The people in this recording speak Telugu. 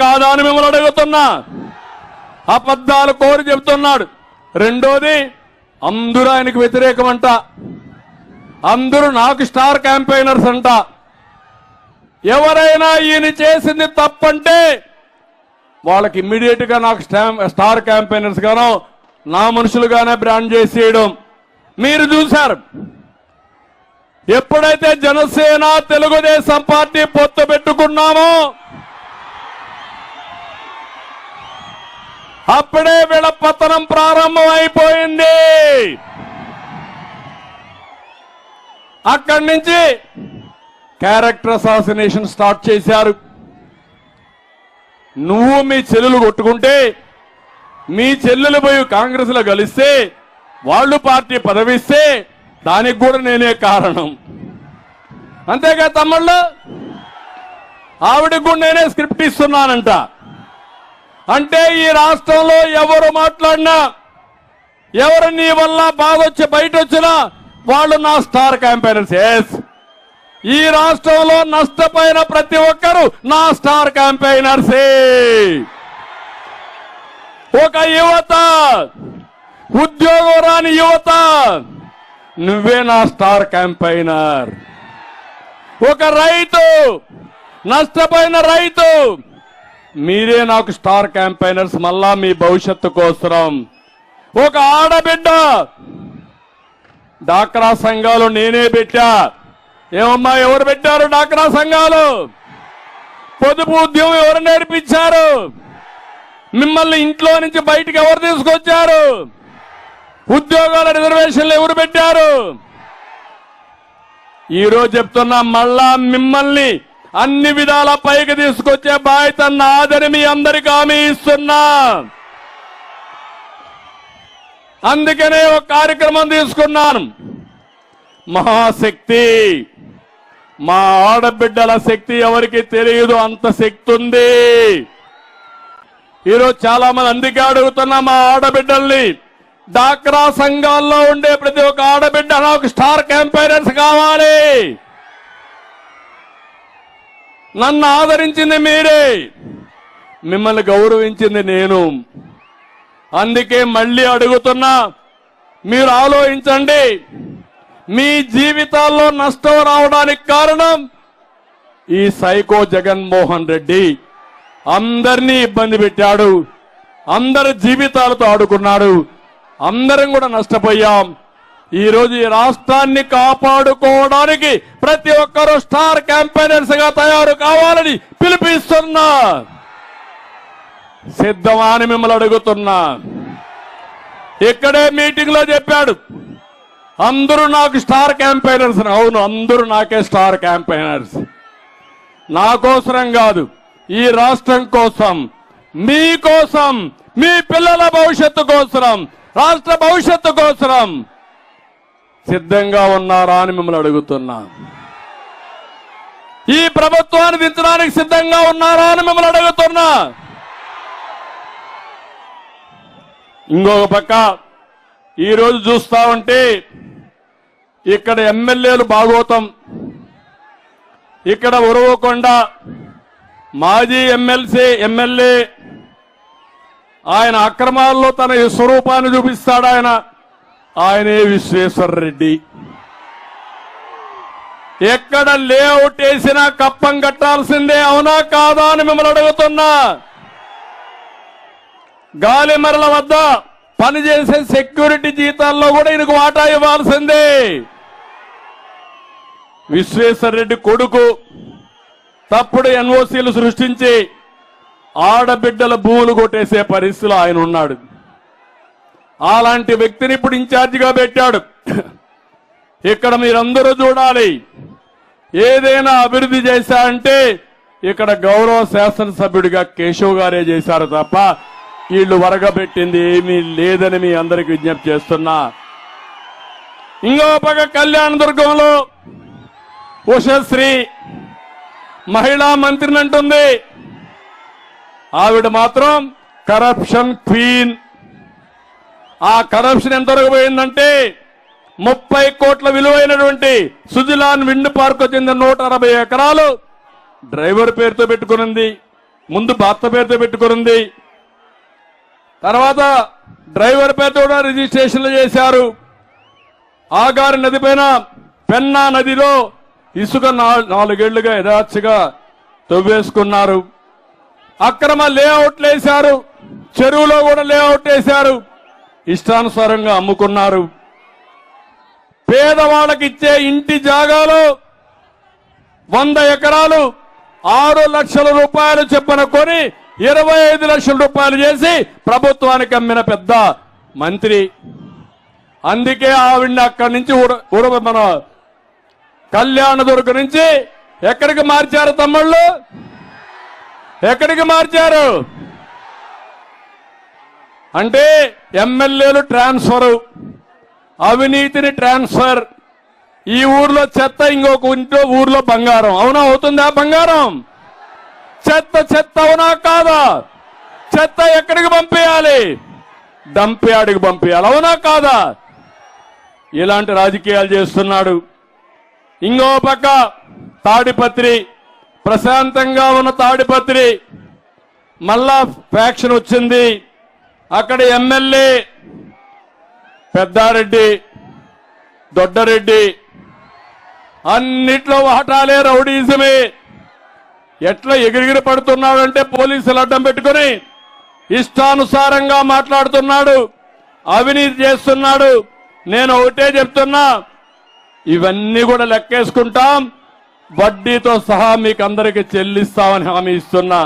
కాదా అని మిమ్మల్ని అడుగుతున్నా. అబద్ధాలు కోరి చెబుతున్నాడు. రెండోది, అందరూ ఆయనకు వ్యతిరేకమంట, అందరూ నాకు స్టార్ క్యాంపెయినర్స్ అంట. ఎవరైనా ఈయన చేసింది తప్పంటే వాళ్ళకి ఇమ్మీడియట్ గా నాకు స్టార్ క్యాంపెయినర్స్ గానో నా మనుషులుగానే బ్రాండ్ చేసేయడం మీరు చూశారు. ఎప్పుడైతే జనసేన తెలుగుదేశం పార్టీ పొత్తు పెట్టుకున్నామో అప్పుడే వీళ్ళ పతనం ప్రారంభం అయిపోయింది. అక్కడి నుంచి క్యారెక్టర్ అసాసినేషన్ స్టార్ట్ చేశారు. నువ్వు మీ చెల్లెలు కొట్టుకుంటే మీ చెల్లెలు పోయి కాంగ్రెస్ లో కలిస్తే వాళ్ళు పార్టీ పదవిస్తే దానికి కూడా నేనే కారణం. అంతేగా తమ్ముళ్ళు, ఆవిడకు కూడా నేనే స్క్రిప్ట్ ఇస్తున్నానంట. అంటే ఈ రాష్ట్రంలో ఎవరు మాట్లాడినా, ఎవరు నీ వల్ల బాధ వచ్చి బయట వచ్చినా వాళ్ళు నా స్టార్ క్యాంపెయినర్స్. ఈ రాష్ట్రంలో నష్టపోయిన ప్రతి ఒక్కరు నా స్టార్ క్యాంపెయినర్సే. ఒక యువత, ఉద్యోగం రాని యువత, నువ్వే నా స్టార్ క్యాంపెయినర్. ఒక రైతు, నష్టపోయిన రైతు, మీరే నాకు స్టార్ క్యాంపెయినర్స్ మళ్ళా మీ భవిష్యత్తు కోసం. ఒక ఆడబిడ్డ, డాక్రా సంఘాలు నేనే పెట్టా. ఏమమ్మా ఎవరు పెట్టారు డాక్రా సంఘాలు? పొదుపు ఉద్యమం ఎవరు నేర్పించారు? మిమ్మల్ని ఇంట్లో నుంచి బయటికి ఎవరు తీసుకొచ్చారు? ఉద్యోగాల రిజర్వేషన్లు ఎవరు పెట్టారు? ఈరోజు చెప్తున్నా, మళ్ళా మిమ్మల్ని అన్ని విధాల పైకి తీసుకొచ్చే బాధ్యత నాదని మీ అందరికీ హామీ ఇస్తున్నా. అందుకనే ఒక కార్యక్రమం తీసుకున్నాను. మహాశక్తి, మా ఆడబిడ్డల శక్తి ఎవరికి తెలియదు, అంత శక్తి ఉంది. ఈరోజు చాలా మంది అందుకే అడుగుతున్నా, మా ఆడబిడ్డల్ని, డాక్రా సంఘాల్లో ఉండే ప్రతి ఒక్క ఆడబిడ్డ నాకు స్టార్ క్యాంపెయినర్స్ కావాలి. నన్ను ఆదరించింది మీరే, మిమ్మల్ని గౌరవించింది నేను. అందుకే మళ్ళీ అడుగుతున్నా, మీరు ఆలోచించండి. మీ జీవితాల్లో నష్టం రావడానికి కారణం ఈ సైకో జగన్మోహన్ రెడ్డి. అందరినీ ఇబ్బంది పెట్టాడు, అందరి జీవితాలతో ఆడుకున్నాడు, అందరం కూడా నష్టపోయాం. ఈ రోజు ఈ రాష్ట్రాన్ని కాపాడుకోవడానికి ప్రతి ఒక్కరూ స్టార్ క్యాంపెయినర్స్ గా తయారు కావాలని పిలుపుస్తున్నా. సిద్ధమా అని మిమ్మల్ని అడుగుతున్నా. ఇక్కడే మీటింగ్ లో చెప్పాడు, అందరూ నాకు స్టార్ క్యాంపెయినర్స్. అవును, అందరూ నాకే స్టార్ క్యాంపెయినర్స్. నా కోసరం కాదు, ఈ రాష్ట్రం కోసం, మీ కోసం, మీ పిల్లల భవిష్యత్తు కోసం, రాష్ట్ర భవిష్యత్తు కోసం సిద్ధంగా ఉన్నారా అని మిమ్మల్ని అడుగుతున్నా. ఈ ప్రభుత్వాన్ని దించడానికి సిద్ధంగా ఉన్నారా అని మిమ్మల్ని అడుగుతున్నా. ఇంకొక పక్క ఈరోజు చూస్తా ఉంటే ఇక్కడ ఎమ్మెల్యేలు భాగోతం, ఇక్కడ ఉరవకొండ మాజీ ఎమ్మెల్యే ఆయన అక్రమాల్లో తన స్వరూపాన్ని చూపిస్తాడు. ఆయనే విశ్వేశ్వరరెడ్డి. ఎక్కడ లేఅవుట్ వేసినా కప్పం కట్టాల్సిందే, అవునా కాదా అని మిమ్మల్ని అడుగుతున్నా. గాలిమరల వద్ద పనిచేసే సెక్యూరిటీ జీతాల్లో కూడా ఈయనకు వాటా ఇవ్వాల్సిందే. విశ్వేశ్వరరెడ్డి కొడుకు తప్పుడు ఎన్ఓసీలు సృష్టించి ఆడబిడ్డల భూములు కొట్టేసే పరిస్థితిలో ఆయన ఉన్నాడు. అలాంటి వ్యక్తిని ఇప్పుడు ఇన్ఛార్జిగా పెట్టాడు. ఇక్కడ మీరందరూ చూడాలి, ఏదైనా అభివృద్ధి చేశారంటే ఇక్కడ గౌరవ శాసనసభ్యుడిగా కేశవ్ గారే చేశారు తప్ప వీళ్ళు వరగబెట్టింది ఏమీ లేదని మీ అందరికి విజ్ఞప్తి చేస్తున్నా. ఇంకో పక్క కళ్యాణదుర్గంలో ఉషశ్రీ మహిళా మంత్రిని అంటుంది. ఆవిడ మాత్రం కరప్షన్ క్వీన్. ఆ కరప్షన్ ఎంతవరకు పోయిందంటే 30 కోట్ల విలువైనటువంటి సుజిలాన్ విండ్ పార్క్ చెందిన 160 ఎకరాలు డ్రైవర్ పేరుతో పెట్టుకునింది. ముందు భర్త పేరుతో పెట్టుకునింది, తర్వాత డ్రైవర్ పేరుతో కూడా రిజిస్ట్రేషన్లు చేశారు. ఆగారి నది పైన పెన్నా నదిలో ఇసుక 4 ఏళ్లుగా యథార్చిగా తవ్వేసుకున్నారు. అక్రమ లేఅవుట్లు వేశారు, చెరువులో కూడా లేఅవుట్ వేశారు, ఇష్టానుసారంగా అమ్ముకున్నారు. పేదవాళ్ళకి ఇచ్చే ఇంటి జాగాలో 100 ఎకరాలు 6 లక్షల రూపాయలు చొప్పున కొని 25 లక్షల రూపాయలు చేసి ప్రభుత్వానికి అమ్మిన పెద్ద మంత్రి. అందుకే ఆవిడ్ని అక్కడి నుంచి మన కళ్యాణదుర్గం నుంచి ఎక్కడికి మార్చారు తమ్ముళ్ళు? ఎక్కడికి మార్చారు? అంటే ఎమ్మెల్యేలు ట్రాన్స్ఫర్, అవినీతిని ట్రాన్స్ఫర్. ఈ ఊర్లో చెత్త, ఇంకొక ఊర్లో బంగారం. అవునా? అవుతుందా బంగారం? చెత్త చెత్త అవునా కాదా? చెత్త ఎక్కడికి పంపించాలి? డంప్ యార్డ్కి పంపించాలి. అవునా కాదా? ఇలాంటి రాజకీయాలు చేస్తున్నాడు. ఇంకో పక్క తాడిపత్రి, ప్రశాంతంగా ఉన్న తాడిపత్రి మళ్ళా ఫ్యాక్షన్ వచ్చింది. అక్కడ ఎమ్మెల్యే పెద్దారెడ్డి, దొడ్డరెడ్డి అన్నిట్లో వాటాలే, రౌడీజమే. ఎట్లా ఎగిరిగిరి పడుతున్నాడంటే పోలీసులు అడ్డం పెట్టుకుని ఇష్టానుసారంగా మాట్లాడుతున్నాడు, అవినీతి చేస్తున్నాడు. నేను ఒకటే చెప్తున్నా, ఇవన్నీ కూడా లెక్కేసుకుంటాం, వడ్డీతో సహా మీకు అందరికీ చెల్లిస్తామని హామీ ఇస్తున్నా.